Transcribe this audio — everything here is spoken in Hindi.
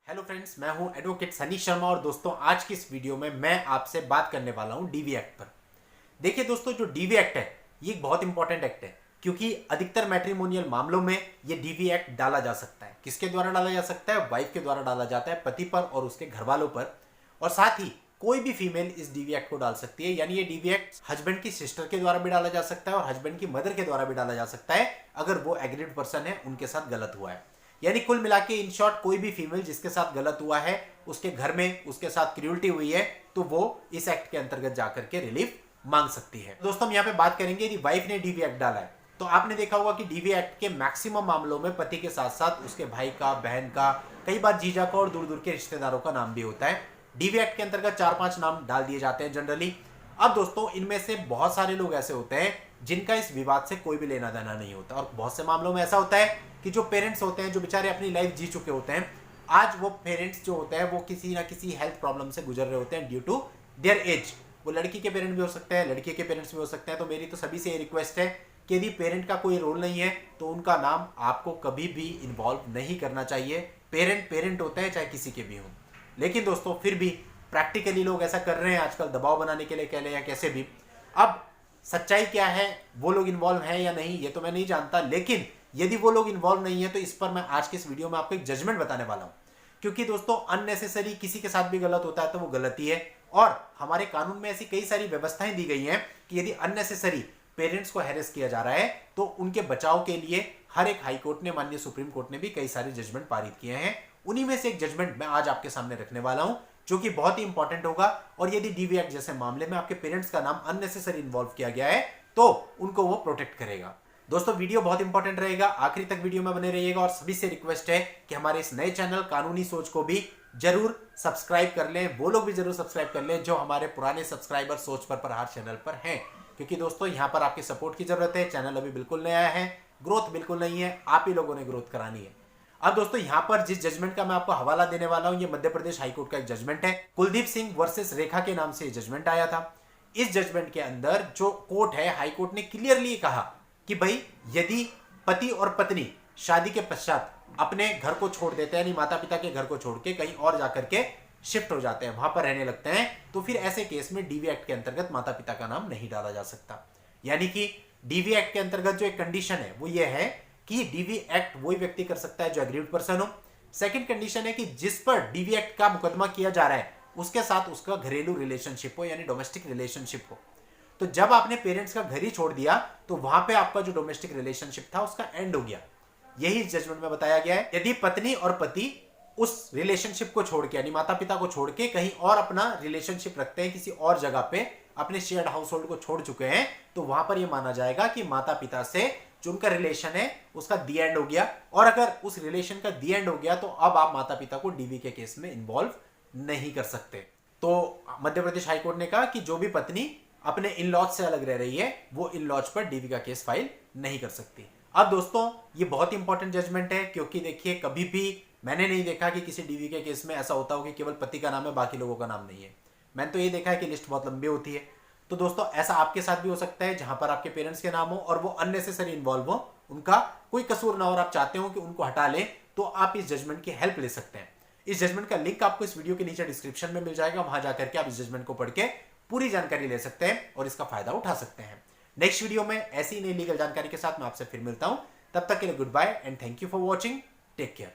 हेलो फ्रेंड्स, मैं हूं एडवोकेट सनी शर्मा और दोस्तों आज की इस वीडियो में मैं आपसे बात करने वाला हूं डीवी एक्ट पर। देखिए दोस्तों, जो डीवी एक्ट है ये एक बहुत इंपॉर्टेंट एक्ट है क्योंकि अधिकतर मैट्रिमोनियल मामलों में ये डीवी एक्ट डाला जा सकता है। किसके द्वारा डाला जा सकता है? वाइफ के द्वारा डाला जाता है, पति पर और उसके घर वालों पर। और साथ ही कोई भी फीमेल इस डीवी एक्ट को डाल सकती है, यानी ये डीवी एक्ट हस्बैंड की सिस्टर के द्वारा भी डाला जा सकता है और हस्बैंड की मदर के द्वारा भी डाला जा सकता है अगर वो एग्रीड पर्सन है, उनके साथ गलत हुआ है। यानी कुल मिला के इन शॉर्ट कोई भी फीमेल जिसके साथ गलत हुआ है, उसके घर में उसके साथ क्रूरटी हुई है, तो वो इस एक्ट के अंतर्गत जाकर के रिलीफ मांग सकती है। दोस्तों हम यहाँ पे बात करेंगे यदि वाइफ ने डीवी एक्ट डाला है तो आपने देखा होगा कि डीवी एक्ट के मैक्सिमम मामलों में पति के साथ साथ उसके भाई का, बहन का, कई बार जीजा का और दूर दूर के रिश्तेदारों का नाम भी होता है। डीवी एक्ट के अंतर्गत 4-5 नाम डाल दिए जाते हैं जनरली। अब दोस्तों इनमें से बहुत सारे लोग ऐसे होते हैं जिनका इस विवाद से कोई भी लेना देना नहीं होता और बहुत से मामलों में ऐसा होता है कि जो पेरेंट्स होते हैं, जो बेचारे अपनी लाइफ जी चुके होते हैं, आज वो पेरेंट्स जो होते हैं वो किसी ना किसी हेल्थ प्रॉब्लम से गुजर रहे होते हैं ड्यू टू देयर एज। वो लड़की के पेरेंट भी हो सकते हैं, लड़के के पेरेंट्स भी हो सकते हैं। तो मेरी तो सभी से ये रिक्वेस्ट है कि यदि पेरेंट का कोई रोल नहीं है तो उनका नाम आपको कभी भी इन्वॉल्व नहीं करना चाहिए। पेरेंट पेरेंट होते हैं चाहे किसी के भी हों। लेकिन दोस्तों फिर भी प्रैक्टिकली लोग ऐसा कर रहे हैं आजकल, दबाव बनाने के लिए कह लें या कैसे भी। अब सच्चाई क्या है, वो लोग इन्वॉल्व हैं या नहीं ये तो मैं नहीं जानता, लेकिन यदि वो लोग इन्वॉल्व नहीं है तो इस पर मैं आज की इस वीडियो में आपको एक जजमेंट बताने वाला हूं। क्योंकि दोस्तों अननेसेसरी किसी के साथ भी गलत होता है तो वो गलती है और हमारे कानून में ऐसी कई सारी व्यवस्थाएं दी गई हैं कि यदि अननेसेसरी पेरेंट्स को हैरेस किया जा रहा है तो उनके बचाव के लिए हर एक हाई कोर्ट ने, माननीय सुप्रीम कोर्ट ने भी कई सारे जजमेंट पारित किए हैं। उन्हीं में से एक जजमेंट मैं आज आपके सामने रखने वाला हूं जो कि बहुत ही इंपॉर्टेंट होगा। और यदि डीवी एक्ट जैसे मामले में आपके पेरेंट्स का नाम अननेसेसरी इन्वॉल्व किया गया है तो उनको वो प्रोटेक्ट करेगा। दोस्तों वीडियो बहुत इंपॉर्टेंट रहेगा, आखिरी तक वीडियो में बने रहिएगा और सभी से रिक्वेस्ट है कि हमारे इस नए चैनल कानूनी सोच को भी जरूर सब्सक्राइब कर लें। वो लोग भी जरूर सब्सक्राइब कर लें जो हमारे पुराने सब्सक्राइबर सोच पर प्रहार चैनल पर हैं, क्योंकि दोस्तों यहाँ पर आपके सपोर्ट की जरूरत है। चैनल अभी बिल्कुल नया है, ग्रोथ बिल्कुल नहीं है, आप ही लोगों ने ग्रोथ करानी है। अब दोस्तों यहाँ पर जिस जजमेंट का मैं आपको हवाला देने वाला हूं ये मध्य प्रदेश हाईकोर्ट का एक जजमेंट है। कुलदीप सिंह वर्सेस रेखा के नाम से जजमेंट आया था। इस जजमेंट के अंदर जो कोर्ट है, हाईकोर्ट ने क्लियरली कहा कि भाई यदि पति और पत्नी शादी के पश्चात अपने घर को छोड़ देते हैं, यानी माता पिता के घर को छोड़ के कहीं और जाकर के शिफ्ट हो जाते हैं, वहां पर रहने लगते हैं, तो फिर ऐसे केस में डीवी एक्ट के अंतर्गत माता पिता का नाम नहीं डाला जा सकता। यानी कि डीवी एक्ट के अंतर्गत जो एक कंडीशन है वो ये है कि डीवी एक्ट वही व्यक्ति कर सकता है जो एग्रीड पर्सन हो। सेकंड कंडीशन है कि जिस पर डीवी एक्ट का मुकदमा किया जा रहा है उसके साथ उसका घरेलू रिलेशनशिप हो, यानी डोमेस्टिक रिलेशनशिप हो। तो जब आपने पेरेंट्स का घर ही छोड़ दिया तो वहां पे आपका जो डोमेस्टिक रिलेशनशिप था उसका एंड हो गया। यही जजमेंट में बताया गया है। यदि पत्नी और पति उस रिलेशनशिप को छोड़ के, यानी माता पिता को छोड़ के कहीं और अपना रिलेशनशिप रखते हैं, किसी और जगह पे अपने शेयर्ड हाउस होल्ड को छोड़ चुके हैं, तो वहां पर यह माना जाएगा कि माता पिता से जो उनका रिलेशन है उसका दी एंड हो गया। और अगर उस रिलेशन का दी एंड हो गया तो अब आप माता पिता को डीवी के केस में इन्वॉल्व नहीं कर सकते। तो मध्य प्रदेश हाईकोर्ट ने कहा कि जो भी पत्नी अपने इन लॉज से अलग रह रही है वो इन लॉज पर डीवी का केस फाइल नहीं कर सकती। अब दोस्तों ये बहुत इंपॉर्टेंट जजमेंट है क्योंकि देखिए कभी भी मैंने नहीं देखा कि किसी डीवी के केस में ऐसा होता हो कि केवल पति का नाम है, बाकी लोगों का नाम नहीं है। मैंने तो ये देखा है कि लिस्ट बहुत लंबी होती है। तो दोस्तों ऐसा आपके साथ भी हो सकता है जहां पर आपके पेरेंट्स के नाम हो और वो अननेसेसरी इन्वॉल्व हो, उनका कोई कसूर ना हो और आप चाहते हो कि उनको हटा लें, तो आप इस जजमेंट की हेल्प ले सकते हैं। इस जजमेंट का लिंक आपको इस वीडियो के नीचे डिस्क्रिप्शन में मिल जाएगा, वहां जाकर के आप इस जजमेंट को पढ़ के पूरी जानकारी ले सकते हैं और इसका फायदा उठा सकते हैं। नेक्स्ट वीडियो में ऐसी नई लीगल जानकारी के साथ मैं आपसे फिर मिलता हूं। तब तक के लिए goodbye and thank you for watching. Take care.